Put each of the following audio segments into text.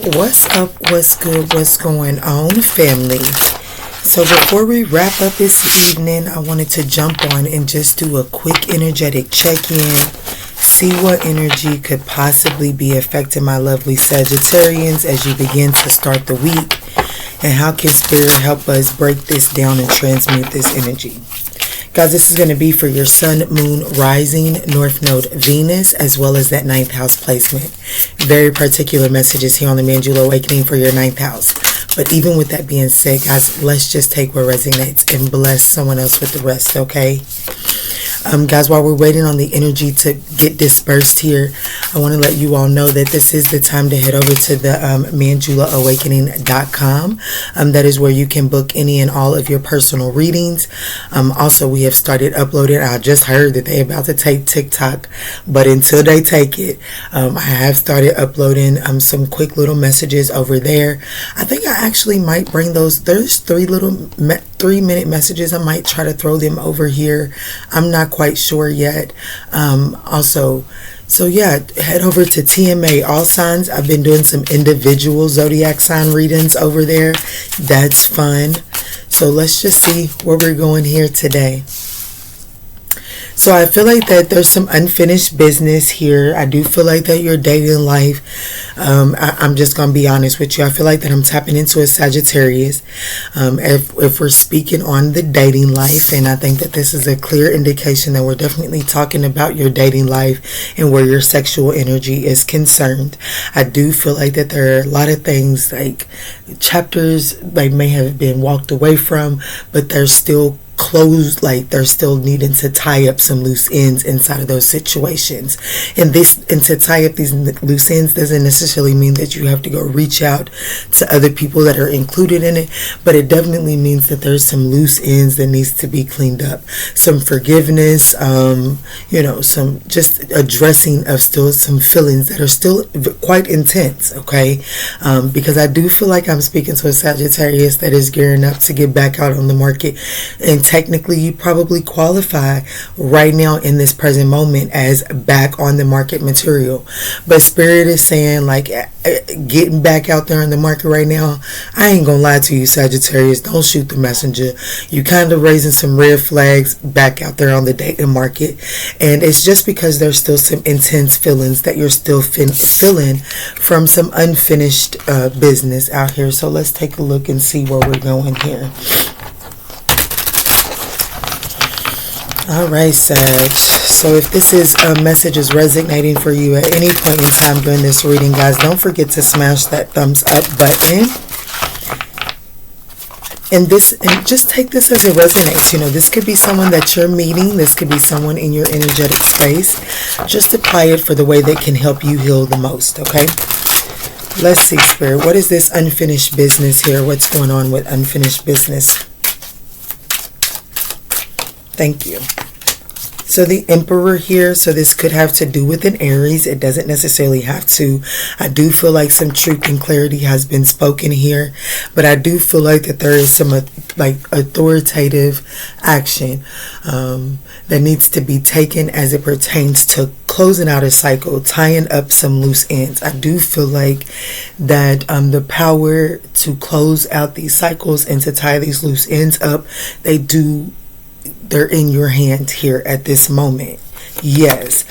What's up? What's good? What's going on, family? So before we wrap up this evening, I wanted to jump on and just do a quick energetic check-in, see what energy could possibly be affecting my lovely Sagittarians as you begin to start the week, and how can Spirit help us break this down and transmute this energy. Guys, this is going to be for your Sun, Moon, Rising, North Node, Venus, as well as that 9th house placement. Very particular messages here on the Manjula Awakening for your 9th house. But even with that being said, guys, let's just take what resonates and bless someone else with the rest, okay? Guys, while we're waiting on the energy to get dispersed here, I want to let you all know that this is the time to head over to the ManjulaAwakening.com. That is where you can book any and all of your personal readings. Also, we have started uploading. I just heard that they're about to take TikTok, but until they take it, I have started uploading some quick little messages over there. I think I actually might bring those. There's 3-minute messages. I might try to throw them over here. I'm not quite sure yet. So yeah, head over to TMA All Signs. I've been doing some individual zodiac sign readings over there. That's fun. So let's just see where we're going here today. So I feel like that there's some unfinished business here. I do feel like that your dating life, I'm just going to be honest with you. I feel like that I'm tapping into a Sagittarius. If we're speaking on the dating life, and I think that this is a clear indication that we're definitely talking about your dating life and where your sexual energy is concerned. I do feel like that there are a lot of things, like chapters they may have been walked away from, but they're still closed, like they're still needing to tie up some loose ends inside of those situations. And to tie up these loose ends doesn't necessarily mean that you have to go reach out to other people that are included in it, but it definitely means that there's some loose ends that needs to be cleaned up. Some forgiveness, some just addressing of still some feelings that are still quite intense, okay? Because I do feel like I'm speaking to a Sagittarius that is gearing up to get back out on the market, and technically you probably qualify right now in this present moment as back on the market material. But Spirit is saying, like, getting back out there in the market right now, I ain't gonna lie to you, Sagittarius, don't shoot the messenger. You kind of raising some red flags back out there on the dating market, and it's just because there's still some intense feelings that you're still feeling from some unfinished business out here. So let's take a look and see where we're going here. All right, Sag. So if this message is resonating for you at any point in time during this reading, guys, don't forget to smash that thumbs up button. And just take this as it resonates. This could be someone that you're meeting. This could be someone in your energetic space. Just apply it for the way that can help you heal the most, okay? Let's see, Spirit. What is this unfinished business here? What's going on with unfinished business? Thank you. So the Emperor here, so this could have to do with an Aries. It doesn't necessarily have to. I do feel like some truth and clarity has been spoken here, but I do feel like that there is some authoritative action that needs to be taken as it pertains to closing out a cycle, tying up some loose ends. I do feel like that the power to close out these cycles and to tie these loose ends up, they're in your hands here at this moment. Yes,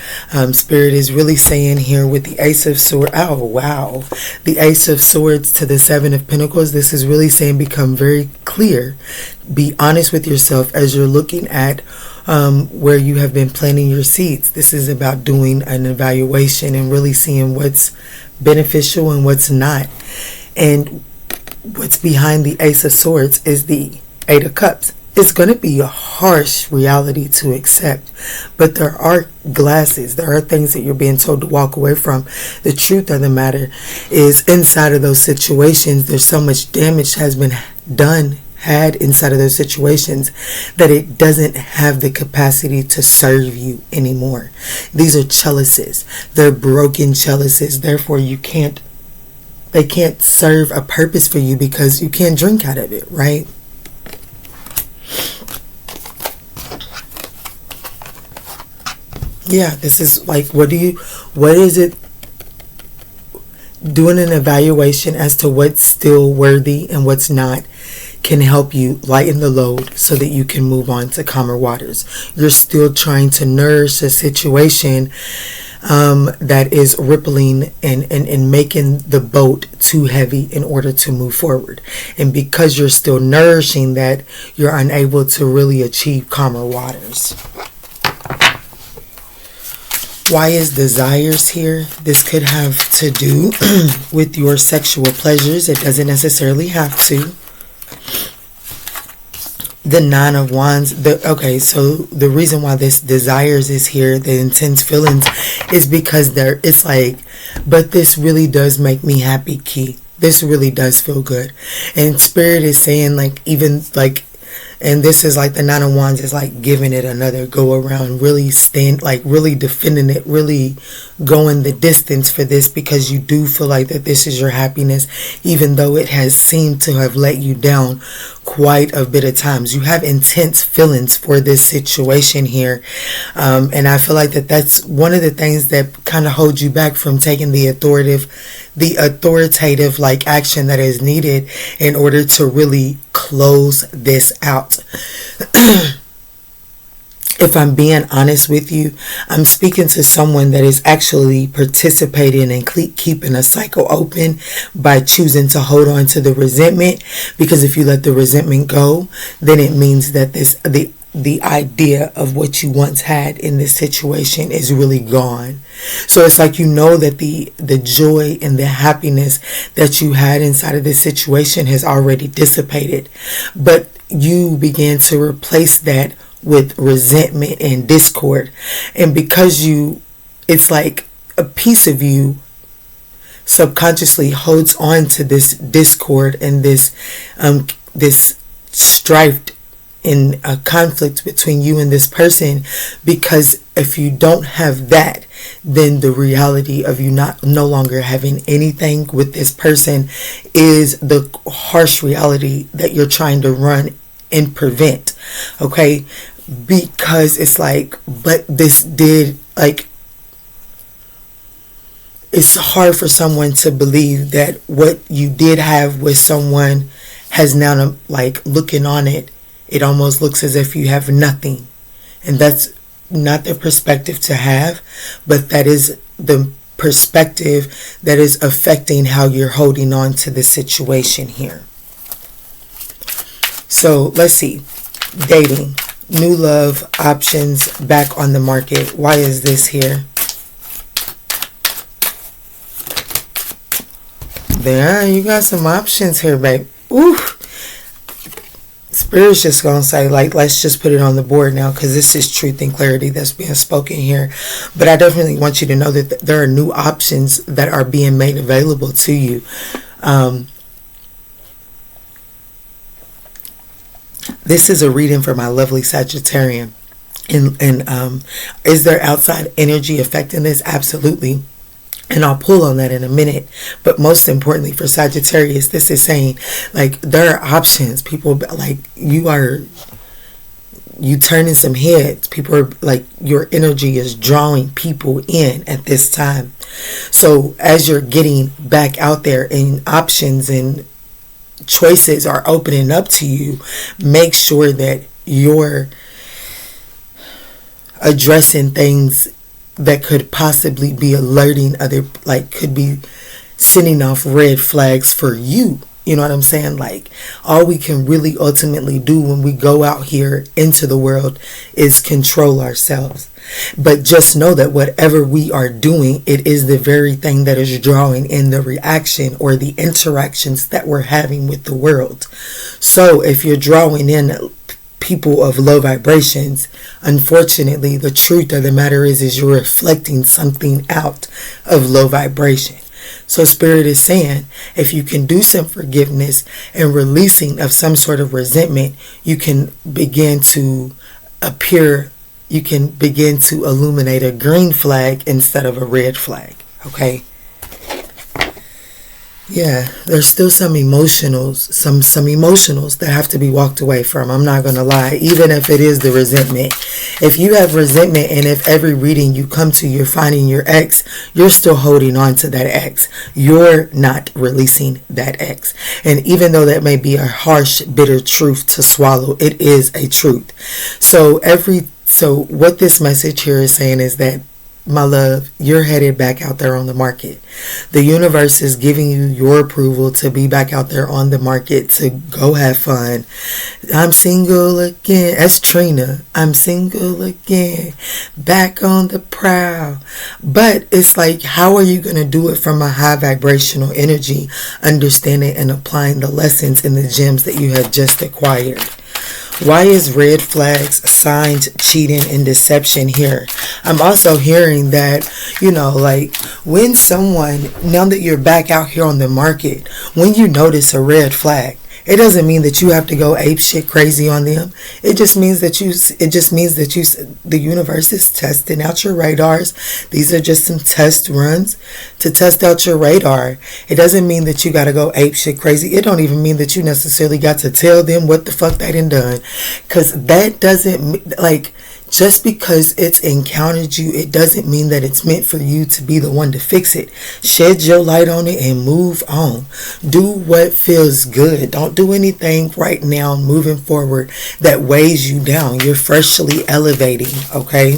Spirit is really saying here with the Ace of Swords. Oh, wow. The Ace of Swords to the Seven of Pentacles. This is really saying become very clear. Be honest with yourself as you're looking at where you have been planting your seeds. This is about doing an evaluation and really seeing what's beneficial and what's not. And what's behind the Ace of Swords is the Eight of Cups. It's going to be a harsh reality to accept, but there are glasses. There are things that you're being told to walk away from. The truth of the matter is, inside of those situations, there's so much damage has been had inside of those situations that it doesn't have the capacity to serve you anymore. These are chalices. They're broken chalices. Therefore, they can't serve a purpose for you because you can't drink out of it, right? Yeah, this is like, what is it doing an evaluation as to what's still worthy and what's not can help you lighten the load so that you can move on to calmer waters. You're still trying to nourish a situation that is rippling and making the boat too heavy in order to move forward. And because you're still nourishing that, you're unable to really achieve calmer waters. Why is desires here? This could have to do with your sexual pleasures. It doesn't necessarily have to. The Nine of Wands. So the reason why this desires is here, the intense feelings, is because it's like, but this really does make me happy, Key. This really does feel good. And Spirit is saying, like, even like, and this is like the Nine of Wands is like giving it another go around, really really defending it, really going the distance for this, because you do feel like that this is your happiness, even though it has seemed to have let you down quite a bit of times. You have intense feelings for this situation here. And I feel like that's one of the things that kind of holds you back from taking the authoritative like action that is needed in order to really close this out. If I'm being honest with you, I'm speaking to someone that is actually participating and keeping a cycle open by choosing to hold on to the resentment, because if you let the resentment go, then it means that the idea of what you once had in this situation is really gone. So it's like, you know, that the joy and the happiness that you had inside of this situation has already dissipated, but you began to replace that with resentment and discord. And because it's like a piece of you subconsciously holds on to this discord and this strife in a conflict between you and this person, because if you don't have that, then the reality of you no longer having anything with this person is the harsh reality that you're trying to run and prevent. Okay, because it's like, but this did, like, it's hard for someone to believe that what you did have with someone has now, like, looking on it, it almost looks as if you have nothing. And that's not the perspective to have, but that is the perspective that is affecting how you're holding on to the situation here. So let's see. Dating. New love options back on the market. Why is this here? There, you got some options here, babe. Ooh. Spirit's just going to say, like, let's just put it on the board now, because this is truth and clarity that's being spoken here. But I definitely want you to know that there are new options that are being made available to you. This is a reading for my lovely Sagittarian. And is there outside energy affecting this? Absolutely. And I'll pull on that in a minute. But most importantly for Sagittarius, this is saying, like, there are options. People, like, you turning some heads. People are, like, your energy is drawing people in at this time. So as you're getting back out there and options and choices are opening up to you, make sure that you're addressing things that could possibly be alerting other, like, could be sending off red flags for you. You know what I'm saying? Like, all we can really ultimately do when we go out here into the world is control ourselves. But just know that whatever we are doing, it is the very thing that is drawing in the reaction or the interactions that we're having with the world. So if you're drawing in people of low vibrations, unfortunately, the truth of the matter is you're reflecting something out of low vibration. So Spirit is saying, if you can do some forgiveness and releasing of some sort of resentment, you can begin to illuminate a green flag instead of a red flag. Okay. Yeah, there's still some emotionals that have to be walked away from. I'm not going to lie, even if it is the resentment. If you have resentment and if every reading you come to, you're finding your ex, you're still holding on to that ex. You're not releasing that ex. And even though that may be a harsh, bitter truth to swallow, it is a truth. So what this message here is saying is that, my love, you're headed back out there on the market. The universe is giving you your approval to be back out there on the market, to go have fun. I'm single again. That's Trina. I'm single again. Back on the prowl. But it's like, how are you going to do it from a high vibrational energy, understanding and applying the lessons and the gems that you have just acquired? Why is red flags, signs, cheating, and deception here? I'm also hearing that, like when someone, now that you're back out here on the market, when you notice a red flag, it doesn't mean that you have to go ape shit crazy on them. It just means that the universe is testing out your radars. These are just some test runs to test out your radar. It doesn't mean that you got to go ape shit crazy. It don't even mean that you necessarily got to tell them what the fuck they done. Because that doesn't, just because it's encountered you, it doesn't mean that it's meant for you to be the one to fix it. Shed your light on it and move on. Do what feels good. Don't do anything right now moving forward that weighs you down. You're freshly elevating, okay?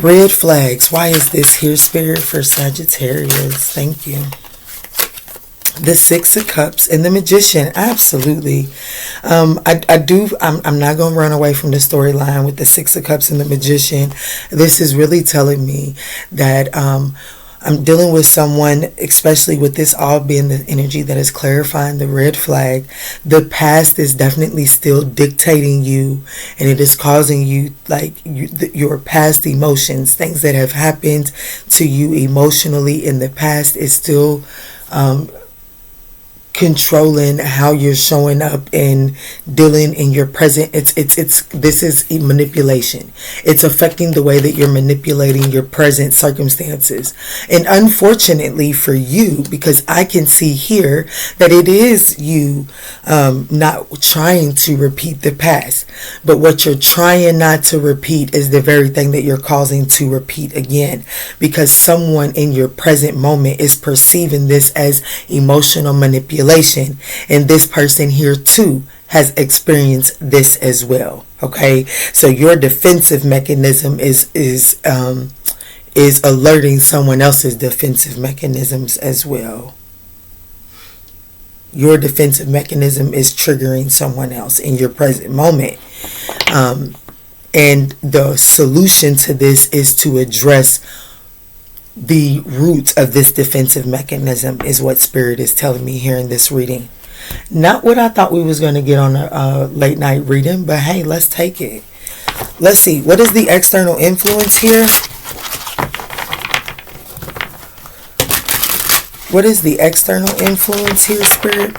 Red flags. Why is this here, Spirit, for Sagittarius? Thank you. The Six of Cups and the Magician. Absolutely. I'm not going to run away from the storyline with the Six of Cups and the Magician. This is really telling me that I'm dealing with someone, especially with this all being the energy that is clarifying the red flag. The past is definitely still dictating you, and it is causing you, your past emotions, things that have happened to you emotionally in the past is still controlling how you're showing up and dealing in your present. This is manipulation. It's affecting the way that you're manipulating your present circumstances. And unfortunately for you, because I can see here that it is you not trying to repeat the past, but what you're trying not to repeat is the very thing that you're causing to repeat again, because someone in your present moment is perceiving this as emotional manipulation. And this person here too has experienced this as well. Okay, so your defensive mechanism is alerting someone else's defensive mechanisms as well. Your defensive mechanism is triggering someone else in your present moment. And the solution to this is to address the roots of this defensive mechanism, is what Spirit is telling me here in this reading. Not what I thought we was going to get on a late night reading, but hey, let's take it. Let's see. What is the external influence here? What is the external influence here, Spirit?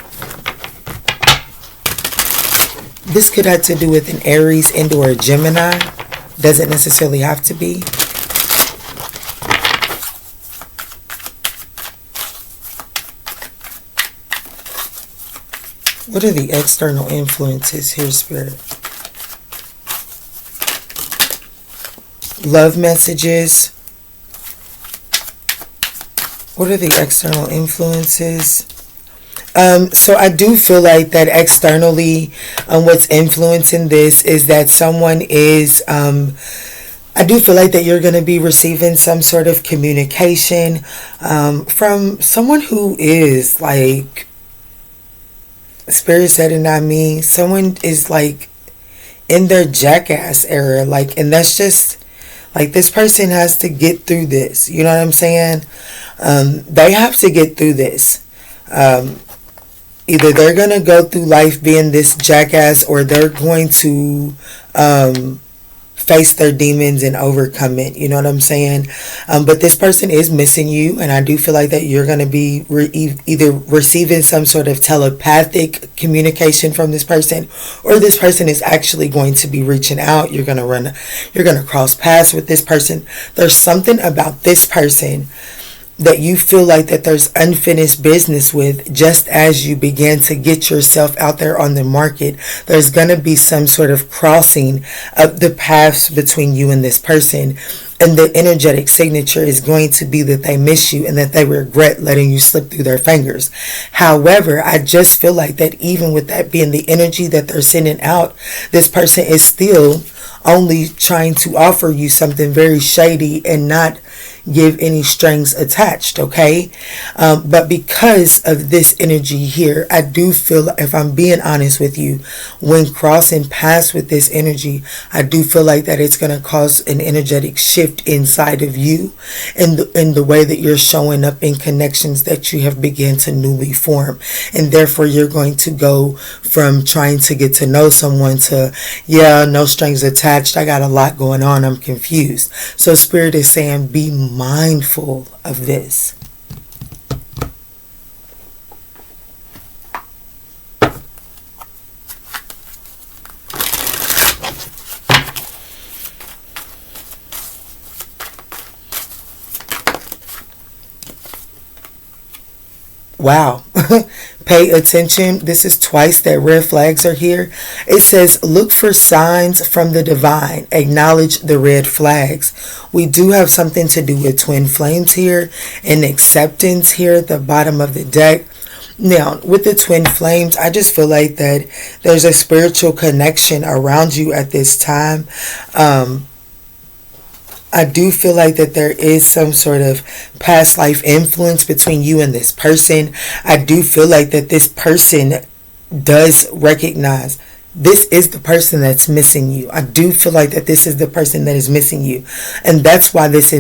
This could have to do with an Aries and or a Gemini. Doesn't necessarily have to be. What are the external influences here, Spirit? Love messages. What are the external influences? So I do feel like that externally, what's influencing this is that someone is, I do feel like that you're going to be receiving some sort of communication from someone who is like, Spirit said, and I mean, someone is like in their jackass era, like, and that's just like, this person has to get through this. You know what I'm saying? They have to get through this. Either they're going to go through life being this jackass, or they're going to face their demons and overcome it. You know what I'm saying? But this person is missing you, and I do feel like that you're going to be either receiving some sort of telepathic communication from this person, or this person is actually going to be reaching out. You're going to cross paths with this person. There's something about this person that you feel like that there's unfinished business with. Just as you begin to get yourself out there on the market, there's going to be some sort of crossing of the paths between you and this person. And the energetic signature is going to be that they miss you and that they regret letting you slip through their fingers. However, I just feel like that even with that being the energy that they're sending out, this person is still only trying to offer you something very shady and not give any strings attached, okay? But because of this energy here, I do feel, if I'm being honest with you, when crossing paths with this energy, I do feel like that it's going to cause an energetic shift inside of you in the way that you're showing up in connections that you have begun to newly form. And therefore, you're going to go from trying to get to know someone to, yeah, no strings attached, I got a lot going on, I'm confused. So Spirit is saying, be mindful of this. Wow. Pay attention. This is twice that red flags are here. It says, look for signs from the divine. Acknowledge the red flags. We do have something to do with twin flames here and acceptance here at the bottom of the deck. Now, with the twin flames, I just feel like that there's a spiritual connection around you at this time. I do feel like that there is some sort of past life influence between you and this person. I do feel like that this person does recognize this is the person that's missing you. I do feel like that this is the person that is missing you. And that's why this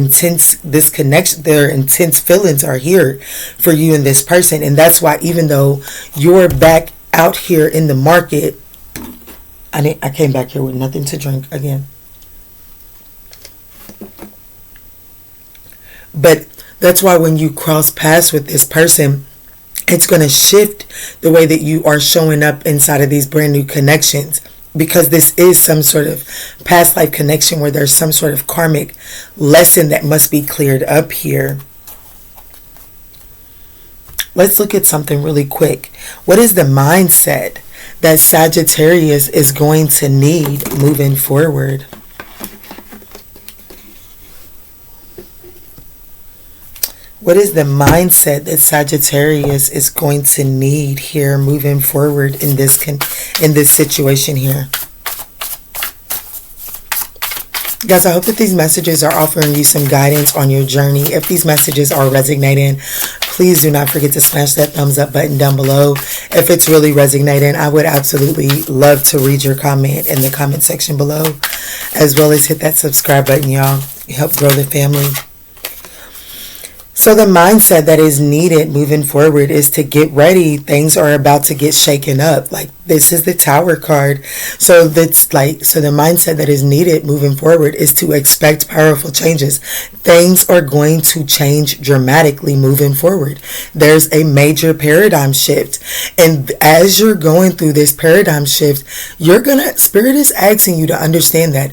connection, their intense feelings are here for you and this person. And that's why even though you're back out here in the market, I came back here with nothing to drink again. But that's why when you cross paths with this person, it's going to shift the way that you are showing up inside of these brand new connections. Because this is some sort of past life connection where there's some sort of karmic lesson that must be cleared up here. Let's look at something really quick. What is the mindset that Sagittarius is going to need moving forward? What is the mindset that Sagittarius is going to need here moving forward in this situation here? Guys, I hope that these messages are offering you some guidance on your journey. If these messages are resonating, please do not forget to smash that thumbs up button down below. If it's really resonating, I would absolutely love to read your comment in the comment section below, as well as hit that subscribe button, y'all. Help grow the family. So the mindset that is needed moving forward is to get ready. Things are about to get shaken up. Like, this is the Tower card. So the mindset that is needed moving forward is to expect powerful changes. Things are going to change dramatically moving forward. There's a major paradigm shift. And as you're going through this paradigm shift, Spirit is asking you to understand that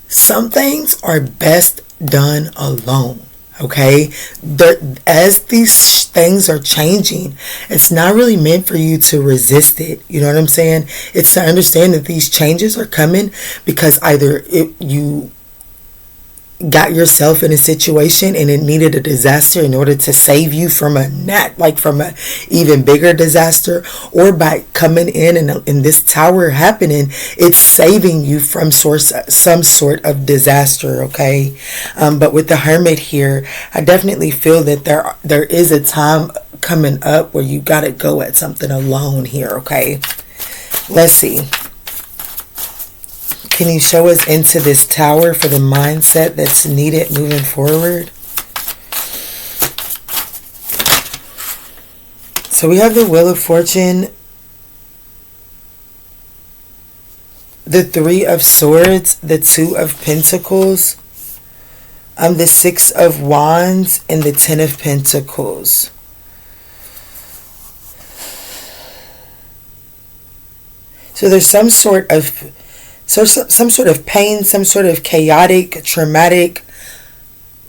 some things are best done alone. Okay, as these things are changing, it's not really meant for you to resist it. You know what I'm saying? It's to understand that these changes are coming because either you got yourself in a situation and it needed a disaster in order to save you from from a even bigger disaster, or by coming in and this tower happening, it's saving you from some sort of disaster. Okay, but with the Hermit here, I definitely feel that there is a time coming up where you got to go at something alone here. Okay, let's see. Can you show us into this tower for the mindset that's needed moving forward? So we have the Wheel of Fortune, the Three of Swords, the Two of Pentacles, the Six of Wands, and the Ten of Pentacles. So there's some sort of pain, some sort of chaotic, traumatic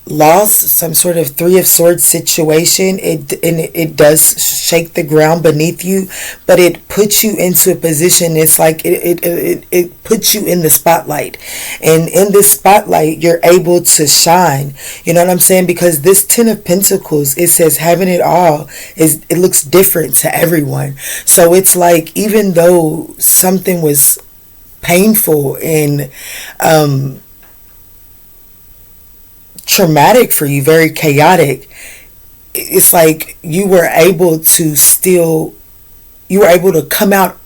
loss, some sort of Three of Swords situation. It does shake the ground beneath you, but it puts you into a position. It's like it puts you in the spotlight, and in this spotlight you're able to shine. You know what I'm saying? Because this Ten of Pentacles, it says having it all it looks different to everyone. So it's like, even though something was painful and traumatic for you, very chaotic, it's like you were able to come out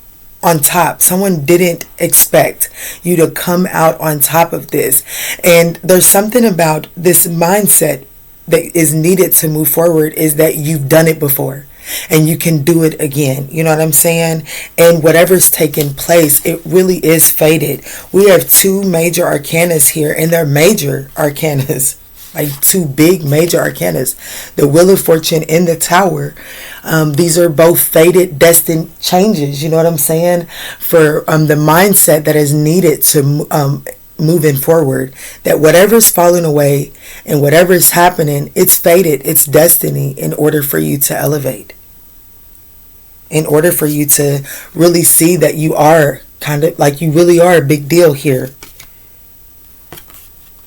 on top. Someone didn't expect you to come out on top of this. And there's something about this mindset that is needed to move forward, is that you've done it before and you can do it again. You know what I'm saying? And whatever's taken place, it really is fated. We have two major arcanas here, and they're major arcanas, like two big major arcanas, the Wheel of Fortune and the Tower. These are both fated, destined changes. You know what I'm saying? For the mindset that is needed to moving forward, that whatever's falling away and whatever's happening, it's fated, it's destiny, in order for you to elevate, in order for you to really see that you are kind of like, you really are a big deal here.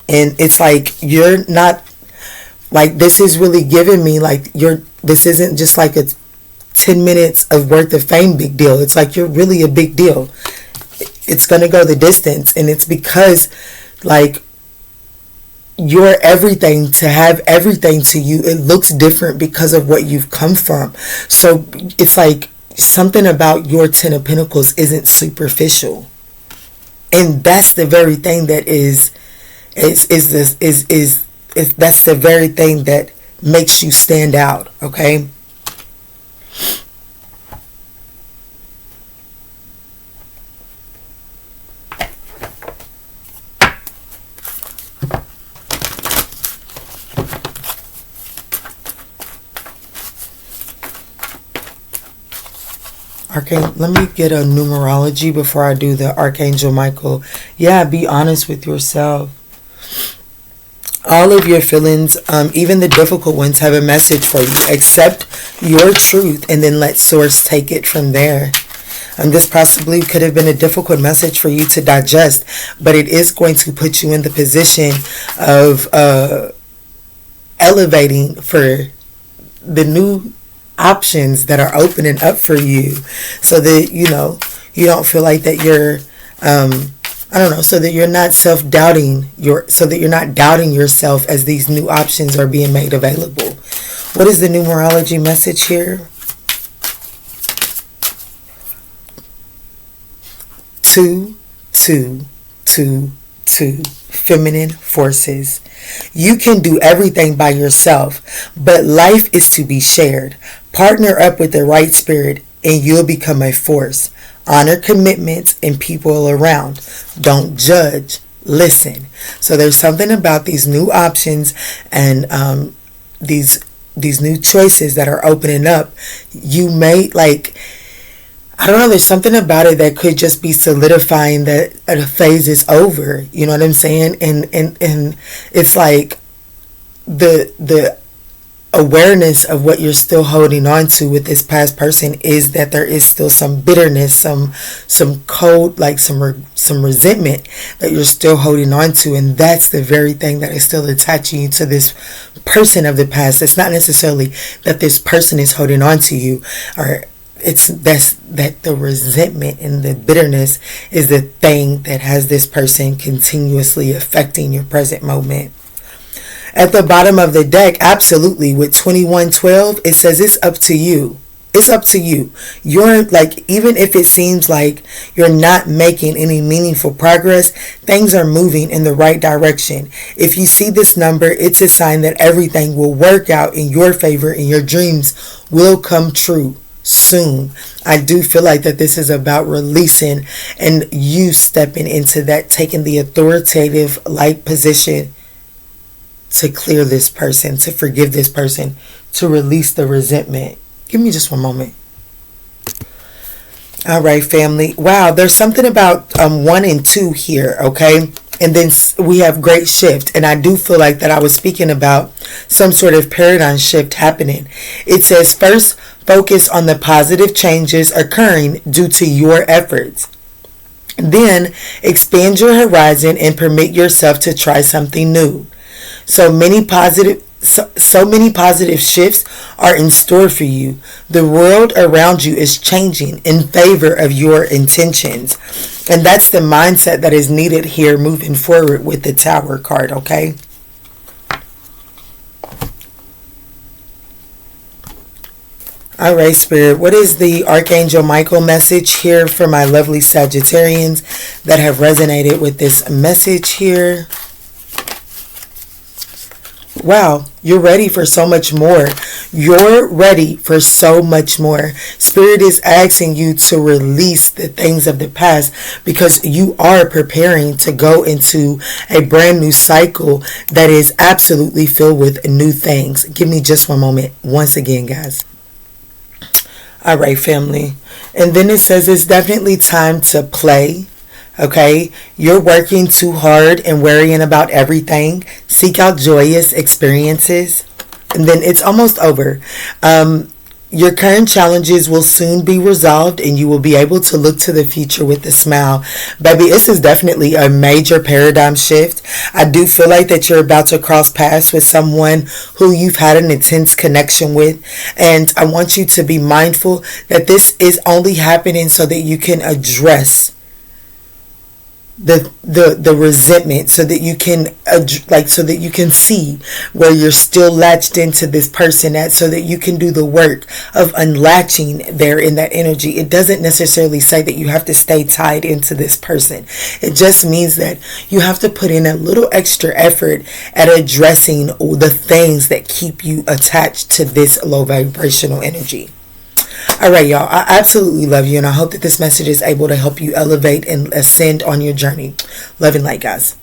And it's like, you're not, like, this is really giving me like, this isn't just like a 10 minutes of worth of fame big deal. It's like, you're really a big deal. It's going to go the distance. And it's because, like, you're everything. To have everything to you, it looks different because of what you've come from. So it's like, something about your Ten of Pentacles isn't superficial. And that's the very thing that that's the very thing that makes you stand out. Okay. Let me get a numerology before I do the Archangel Michael. Yeah, be honest with yourself. All of your feelings, even the difficult ones, have a message for you. Accept your truth and then let Source take it from there. This possibly could have been a difficult message for you to digest, but it is going to put you in the position of elevating for the new options that are opening up for you, so that you don't feel like that you're so that you're not self-doubting so that you're not doubting yourself as these new options are being made available. What is the numerology message here? 2 2 2 2. Feminine forces. You can do everything by yourself, but life is to be shared. Partner up with the right spirit and you'll become a force. Honor commitments and people around. Don't judge. Listen. So there's something about these new options and these new choices that are opening up. You may, like, I don't know, there's something about it that could just be solidifying that a phase is over. You know what I'm saying? And it's like the awareness of what you're still holding on to with this past person is that there is still some bitterness, some cold, like some resentment that you're still holding on to, and that's the very thing that is still attaching you to this person of the past. It's not necessarily that this person is holding on to you, or that the resentment and the bitterness is the thing that has this person continuously affecting your present moment. At the bottom of the deck, absolutely, with 2112, it says it's up to you. It's up to you. You're like, even if it seems like you're not making any meaningful progress, things are moving in the right direction. If you see this number, it's a sign that everything will work out in your favor and your dreams will come true soon. I do feel like that this is about releasing and you stepping into that, taking the authoritative like position to clear this person, to forgive this person, to release the resentment. Give me just one moment. All right, family. Wow, there's something about 1 and 2 here, okay? And then we have great shift. And I do feel like that I was speaking about some sort of paradigm shift happening. It says, first, focus on the positive changes occurring due to your efforts. Then, expand your horizon and permit yourself to try something new. So many positive shifts are in store for you. The world around you is changing in favor of your intentions. And that's the mindset that is needed here moving forward with the Tower card, okay? All right, Spirit, what is the Archangel Michael message here for my lovely Sagittarians that have resonated with this message here? Wow, you're ready for so much more. You're ready for so much more. Spirit is asking you to release the things of the past because you are preparing to go into a brand new cycle that is absolutely filled with new things. Give me just one moment. Once again, guys. All right, family. And then it says it's definitely time to play. Okay, you're working too hard and worrying about everything. Seek out joyous experiences. And then it's almost over. Your current challenges will soon be resolved and you will be able to look to the future with a smile. Baby, this is definitely a major paradigm shift. I do feel like that you're about to cross paths with someone who you've had an intense connection with. And I want you to be mindful that this is only happening so that you can address the resentment, so that you can so that you can see where you're still latched into this person at, so that you can do the work of unlatching there in that energy. It doesn't necessarily say that you have to stay tied into this person. It just means that you have to put in a little extra effort at addressing the things that keep you attached to this low vibrational energy. All right, y'all. I absolutely love you, and I hope that this message is able to help you elevate and ascend on your journey. Love and light, guys.